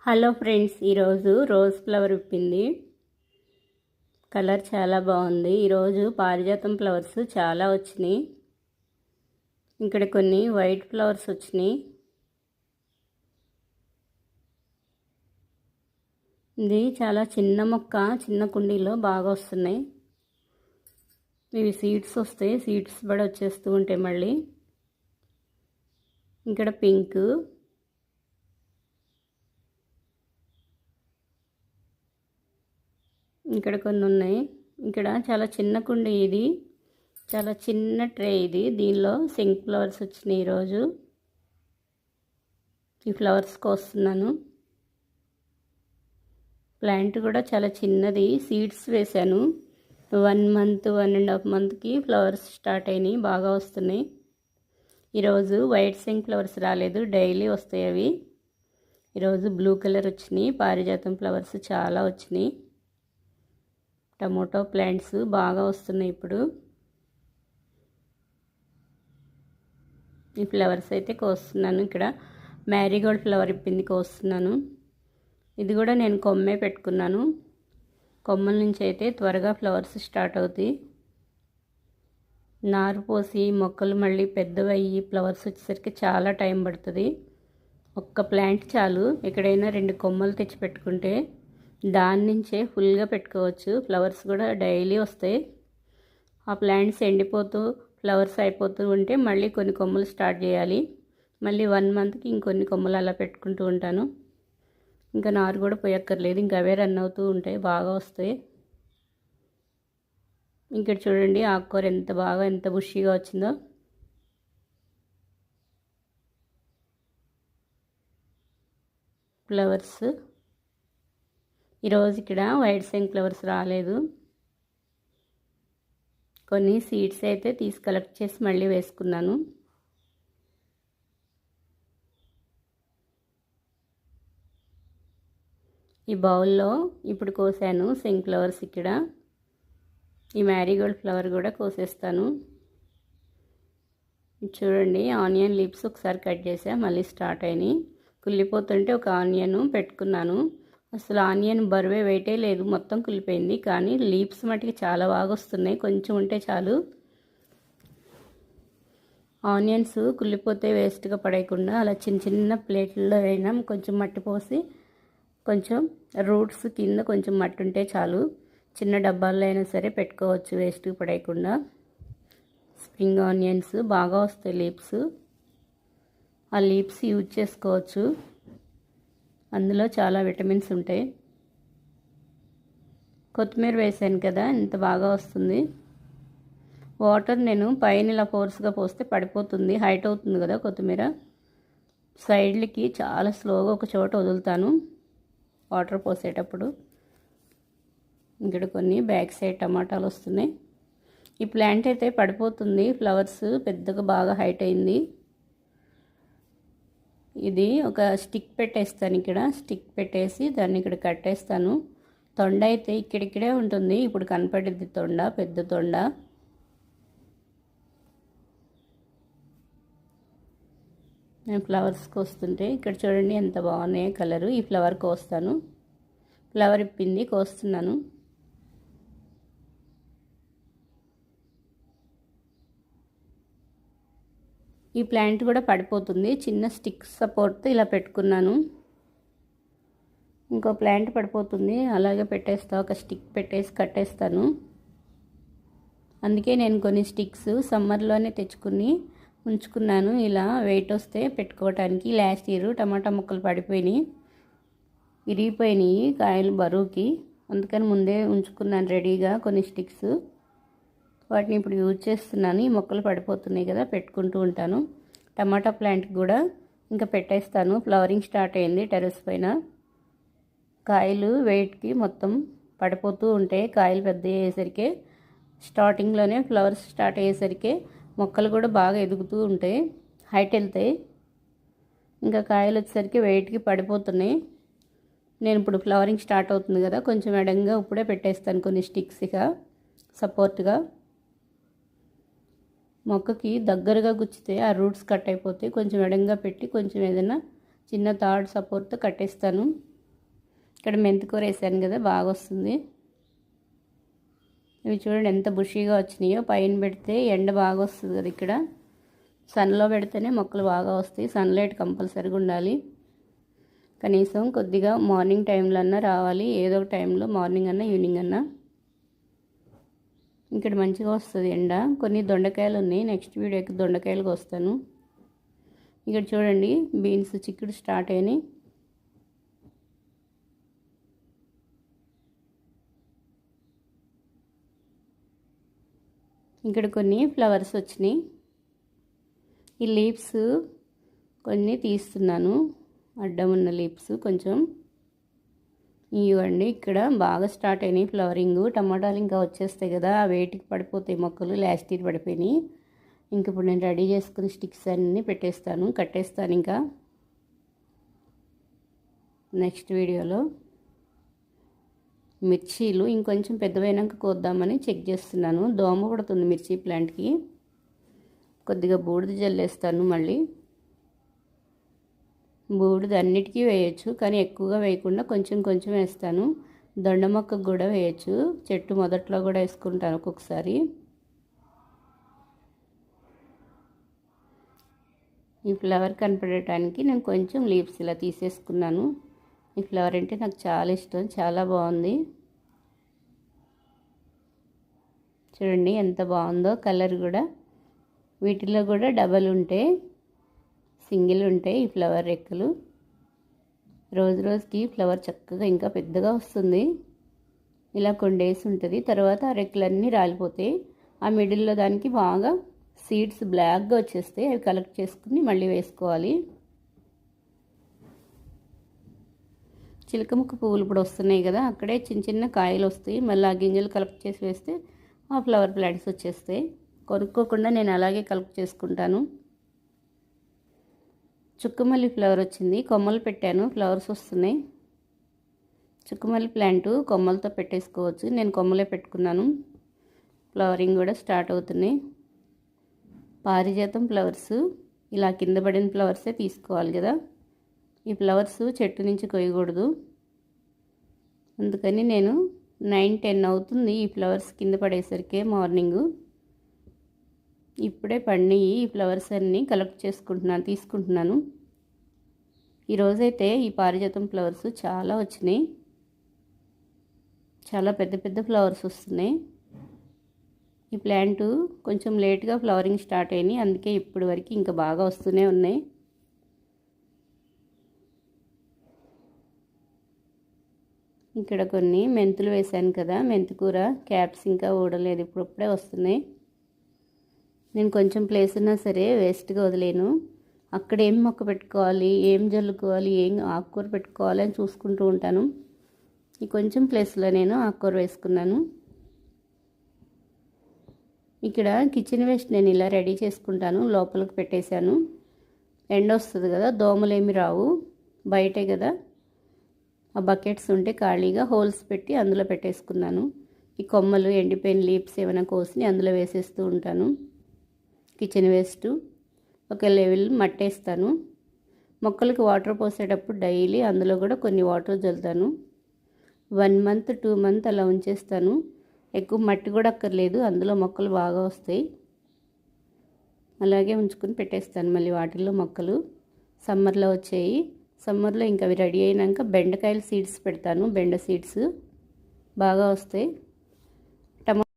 Hello friends, ఈరోజు rose flower విప్పింది. Colour చాలా బాగుంది. ఈరోజు పారిజాతం ఫ్లవర్స్ చాలా వచ్చినాయి. ఇక్కడ కొన్ని వైట్ ఫ్లవర్స్ వచ్చినాయి. ఇది చాలా చిన్న మొక్క, చిన్న కుండీలో బాగా వస్తున్నాయి. ఇవి సీడ్స్ వస్తాయి, సీడ్స్ కూడా వచ్చేస్తూ ఉంటాయి. మళ్ళీ ఇక్కడ పింక్, ఇక్కడ కొన్ని ఉన్నాయి. ఇక్కడ చాలా చిన్న కుండీ, ఇది చాలా చిన్న ట్రే. ఇది దీనిలో సింక్ ఫ్లవర్స్ వచ్చినాయి. ఈరోజు ఈ ఫ్లవర్స్ కోస్తున్నాను. ప్లాంట్ కూడా చాలా చిన్నది, సీడ్స్ వేశాను. 1 మంత్ 1.5 మంత్కి ఫ్లవర్స్ స్టార్ట్ అయినాయి, బాగా వస్తున్నాయి. ఈరోజు వైట్ సింక్ ఫ్లవర్స్ రాలేదు, డైలీ వస్తాయి అవి. ఈరోజు బ్లూ కలర్ వచ్చినాయి. పారిజాతం ఫ్లవర్స్ చాలా వచ్చినాయి. టమోటో ప్లాంట్స్ బాగా వస్తున్నాయి. ఇప్పుడు ఈ ఫ్లవర్స్ అయితే కోస్తున్నాను. ఇక్కడ మ్యారీగోల్డ్ ఫ్లవర్ ఇప్పింది, కోస్తున్నాను. ఇది కూడా నేను కొమ్మే పెట్టుకున్నాను. కొమ్మల నుంచి అయితే త్వరగా ఫ్లవర్స్ స్టార్ట్ అవుతాయి. నారు పోసి మొక్కలు మళ్ళీ పెద్దవయ్యి ఫ్లవర్స్ వచ్చేసరికి చాలా టైం పడుతుంది. ఒక్క ప్లాంట్ చాలు. ఎక్కడైనా 2 కొమ్మలు తెచ్చి పెట్టుకుంటే దాని నుంచే ఫుల్గా పెట్టుకోవచ్చు. ఫ్లవర్స్ కూడా డైలీ వస్తాయి. ఆ ప్లాంట్స్ ఎండిపోతూ ఫ్లవర్స్ అయిపోతూ ఉంటే మళ్ళీ కొన్ని కొమ్మలు స్టార్ట్ చేయాలి. మళ్ళీ 1 మంత్కి ఇంకొన్ని కొమ్మలు అలా పెట్టుకుంటూ ఉంటాను. ఇంకా నారు కూడా పోయక్కర్లేదు, ఇంకా అవే రన్ అవుతూ ఉంటాయి, బాగా వస్తాయి. ఇక్కడ చూడండి ఆకుకూర ఎంత బుషీగా వచ్చిందో. ఫ్లవర్స్ ఈరోజు ఇక్కడ వైట్ సింక్ ఫ్లవర్స్ రాలేదు. కొన్ని సీడ్స్ అయితే కలెక్ట్ చేసి మళ్ళీ వేసుకున్నాను. ఈ బౌల్లో ఇప్పుడు కోసాను సింక్ ఫ్లవర్స్. ఇక్కడ ఈ మ్యారీగోల్డ్ ఫ్లవర్ కూడా కోసేస్తాను. చూడండి ఆనియన్ లీవ్స్ ఒకసారి కట్ చేసా, మళ్ళీ స్టార్ట్ అయినాయి. కుళ్ళిపోతుంటే ఒక ఆనియన్ పెట్టుకున్నాను. అసలు ఆనియన్ బరువే వెయిటే లేదు, మొత్తం కుళ్ళిపోయింది. కానీ లీవ్స్ మటుకి చాలా బాగా వస్తున్నాయి, కొంచెం ఉంటే చాలు. ఆనియన్స్ కుళ్ళిపోతే వేస్ట్గా పడేయకుండా అలా చిన్న చిన్న ప్లేట్లలో అయినా కొంచెం మట్టి పోసి, కొంచెం రూట్స్ కింద కొంచెం మట్టి ఉంటే చాలు. చిన్న డబ్బాల్లో అయినా సరే పెట్టుకోవచ్చు, వేస్ట్గా పడేయకుండా. స్ప్రింగ్ ఆనియన్స్ బాగా వస్తాయి లీవ్స్. ఆ లీవ్స్ యూజ్ చేసుకోవచ్చు, అందులో చాలా విటమిన్స్ ఉంటాయి. కొత్తిమీర వేసాను కదా, ఎంత బాగా వస్తుంది. వాటర్ నేను పైన ఇలా ఫోర్స్గా పోస్తే పడిపోతుంది, హైట్ అవుతుంది కదా కొత్తిమీర. సైడ్లకి చాలా స్లోగా ఒక చోట వదులుతాను వాటర్ పోసేటప్పుడు. ఇక్కడ కొన్ని బ్యాక్ సైడ్ టమాటాలు వస్తున్నాయి. ఈ ప్లాంట్ అయితే పడిపోతుంది, ఫ్లవర్స్ పెద్దగా బాగా హైట్ అయింది. ఇది ఒక స్టిక్ పెట్టేస్తాను. ఇక్కడ స్టిక్ పెట్టేసి దాన్ని ఇక్కడ కట్టేస్తాను. తొండ అయితే ఇక్కడిక్కడే ఉంటుంది. ఇప్పుడు కనపడింది తొండ, పెద్ద తొండ. నేను ఫ్లవర్స్ కోస్తుంటే ఇక్కడ చూడండి ఎంత బాగున్నాయి కలరు. ఈ ఫ్లవర్ కోస్తాను. ఫ్లవర్ ఇప్పింది, కోస్తున్నాను. ఈ ప్లాంట్ కూడా పడిపోతుంది, చిన్న స్టిక్ సపోర్ట్తో ఇలా పెట్టుకున్నాను. ఇంకో ప్లాంట్ పడిపోతుంది, అలాగే పెట్టేస్తా. ఒక స్టిక్ పెట్టేసి కట్టేస్తాను. అందుకే నేను కొన్ని స్టిక్స్ సమ్మర్లోనే తెచ్చుకుని ఉంచుకున్నాను, ఇలా వెయిట్ వస్తే పెట్టుకోవటానికి. లాస్ట్ ఇయర్ టమాటా ముక్కలు పడిపోయినాయి, ఇరిగిపోయినాయి కాయలు బరువుకి. అందుకని ముందే ఉంచుకున్నాను రెడీగా కొన్ని స్టిక్స్. వాటిని ఇప్పుడు యూజ్ చేస్తున్నాను. ఈ మొక్కలు పడిపోతున్నాయి కదా, పెట్టుకుంటూ ఉంటాను. టమాటా ప్లాంట్కి కూడా ఇంకా పెట్టేస్తాను. ఫ్లవరింగ్ స్టార్ట్ అయింది టెర్రస్ పైన. కాయలు వెయిట్కి మొత్తం పడిపోతూ ఉంటాయి. కాయలు పెద్ద అయ్యేసరికి, స్టార్టింగ్లోనే ఫ్లవర్స్ స్టార్ట్ అయ్యేసరికి మొక్కలు కూడా బాగా ఎదుగుతూ ఉంటాయి, హైట్ వెళ్తాయి. ఇంకా కాయలు వచ్చేసరికి వెయిట్కి పడిపోతున్నాయి. నేను ఇప్పుడు ఫ్లవరింగ్ స్టార్ట్ అవుతుంది కదా, కొంచెం ఎడంగా ఇప్పుడే పెట్టేస్తాను కొన్ని స్టిక్స్ ఇక సపోర్ట్గా. మొక్కకి దగ్గరగా గుచ్చితే ఆ రూట్స్ కట్ అయిపోతాయి. కొంచెం ఎడంగా పెట్టి కొంచెం ఏదైనా చిన్న తాడు సపోర్ట్తో కట్టేస్తాను. ఇక్కడ మెంతికూర వేసాను కదా, బాగా వస్తుంది. ఇవి చూడండి ఎంత బుషీగా వచ్చినాయో. పైన పెడితే ఎండ బాగా వస్తుంది కదా, ఇక్కడ సన్లో పెడితేనే మొక్కలు బాగా వస్తాయి. సన్లైట్ కంపల్సరీగా ఉండాలి. కనీసం కొద్దిగా మార్నింగ్ టైంలో అన్నా రావాలి, ఏదో ఒక టైంలో, మార్నింగ్ అన్నా ఈవినింగ్ అన్నా. ఇక్కడ మంచిగా వస్తుంది ఎండ. కొన్ని దొండకాయలు ఉన్నాయి, నెక్స్ట్ వీడియోకి దొండకాయలకు వస్తాను. ఇక్కడ చూడండి బీన్స్, చిక్కుడు స్టార్ట్ అయినాయి. ఇక్కడ కొన్ని ఫ్లవర్స్ వచ్చినాయి. ఈ లీవ్స్ కొన్ని తీస్తున్నాను, అడ్డం ఉన్న లీవ్స్ కొంచెం. ఇవ్వండి ఇక్కడ బాగా స్టార్ట్ అయినాయి ఫ్లవరింగ్. టమాటాలు ఇంకా వచ్చేస్తాయి కదా, ఆ వేటికి పడిపోతాయి మొక్కలు, లాస్ట్ ఇయర్ పడిపోయినాయి. ఇంక ఇప్పుడు నేను రెడీ చేసుకుని స్టిక్స్ అన్నీ పెట్టేస్తాను, కట్టేస్తాను. ఇంకా నెక్స్ట్ వీడియోలో మిర్చీలు ఇంకొంచెం పెద్దవైనాక కోద్దామని చెక్ చేస్తున్నాను. దోమ పడుతుంది మిర్చి ప్లాంట్కి. కొద్దిగా బూడిద జల్లేస్తాను. మళ్ళీ బూడిద అన్నిటికీ వేయచ్చు, కానీ ఎక్కువగా వేయకుండా కొంచెం కొంచెం వేస్తాను. దొండ మొక్కకు కూడా వేయచ్చు, చెట్టు మొదట్లో కూడా వేసుకుంటాను ఒక్కొక్కసారి. ఈ ఫ్లవర్ కనపడటానికి నేను కొంచెం లీవ్స్ ఇలా తీసేసుకున్నాను. ఈ ఫ్లవర్ అంటే నాకు చాలా ఇష్టం, చాలా బాగుంది. చూడండి ఎంత బాగుందో కలర్ కూడా. వీటిలో కూడా డబల్ ఉంటాయి, సింగిల్ ఉంటాయి ఈ ఫ్లవర్ రెక్కలు. రోజు రోజుకి ఫ్లవర్ చక్కగా ఇంకా పెద్దగా వస్తుంది. ఇలా కొన్ని డేస్ ఉంటుంది, తర్వాత ఆ రెక్కలన్నీ రాలిపోతాయి. ఆ మిడిల్లో దానికి బాగా సీడ్స్ బ్లాక్గా వచ్చేస్తాయి. అవి కలెక్ట్ చేసుకుని మళ్ళీ వేసుకోవాలి. చిలకముక్క పువ్వులు ఇప్పుడు వస్తున్నాయి కదా, అక్కడే చిన్న చిన్న కాయలు వస్తాయి. మళ్ళీ ఆ గింజలు కలెక్ట్ చేసి వేస్తే ఆ ఫ్లవర్ ప్లాంట్స్ వచ్చేస్తాయి. కొనుక్కోకుండా నేను అలాగే కలెక్ట్ చేసుకుంటాను. చుక్కమల్లి ఫ్లవర్ వచ్చింది, కొమ్మలు పెట్టాను, ఫ్లవర్స్ వస్తున్నాయి. చుక్కమల్లి ప్లాంట్ కొమ్మలతో పెట్టేసుకోవచ్చు, నేను కొమ్మలే పెట్టుకున్నాను. ఫ్లవరింగ్ కూడా స్టార్ట్ అవుతున్నాయి. పారిజాతం ఫ్లవర్స్ ఇలా కింద పడిన ఫ్లవర్సే తీసుకోవాలి కదా. ఈ ఫ్లవర్స్ చెట్టు నుంచి కొయ్యకూడదు, అందుకని నేను 9-10 అవుతుంది ఈ ఫ్లవర్స్ కింద పడేసరికి మార్నింగు. ఇప్పుడే పండియి ఈ ఫ్లవర్స్ అన్నీ కలెక్ట్ చేసుకుంటున్నాను, తీసుకుంటున్నాను. ఈరోజైతే ఈ పారిజాతం ఫ్లవర్స్ చాలా వచ్చినాయి, చాలా పెద్ద పెద్ద ఫ్లవర్స్ వస్తున్నాయి. ఈ ప్లాంట్ కొంచెం లేట్గా ఫ్లవరింగ్ స్టార్ట్ అయినాయి, అందుకే ఇప్పటి వరకు ఇంకా బాగా వస్తూనే ఉన్నాయి. ఇక్కడ కొన్ని మెంతులు వేసాను కదా, మెంతికూర క్యాప్స్ ఇంకా ఊడలేదు, ఇప్పుడే వస్తున్నాయి. నేను కొంచెం ప్లేస్ ఉన్నా సరే వేస్ట్గా వదిలేను. అక్కడ ఏం మొక్క పెట్టుకోవాలి, ఏం జల్లుకోవాలి, ఏం ఆకుకూర పెట్టుకోవాలి అని చూసుకుంటూ ఉంటాను. ఈ కొంచెం ప్లేస్లో నేను ఆకుకూర వేసుకున్నాను. ఇక్కడ కిచెన్ వేస్ట్ నేను ఇలా రెడీ చేసుకుంటాను, లోపలికి పెట్టేశాను. ఎండ వస్తుంది కదా, దోమలేమి రావు, బయటే కదా. ఆ బకెట్స్ ఉంటే ఖాళీగా హోల్స్ పెట్టి అందులో పెట్టేసుకున్నాను. ఈ కొమ్మలు ఎండిపోయిన లీవ్స్ ఏమైనా కోసి అందులో వేసేస్తూ ఉంటాను. కిచెన్ వేస్ట్ ఒక లెవెల్ మట్టేస్తాను. మొక్కలకి వాటర్ పోసేటప్పుడు డైలీ అందులో కూడా కొన్ని వాటర్ జల్లుతాను. 1 month 2 months అలా ఉంచేస్తాను. ఎక్కువ మట్టి కూడా అక్కర్లేదు, అందులో మొక్కలు బాగా వస్తాయి. అలాగే ఉంచుకొని పెట్టేస్తాను. మళ్ళీ వాటిల్లో మొక్కలు సమ్మర్లో వచ్చాయి. సమ్మర్లో ఇంకా అవి రెడీ అయినాక బెండకాయల సీడ్స్ పెడతాను, బెండ సీడ్స్ బాగా వస్తాయి.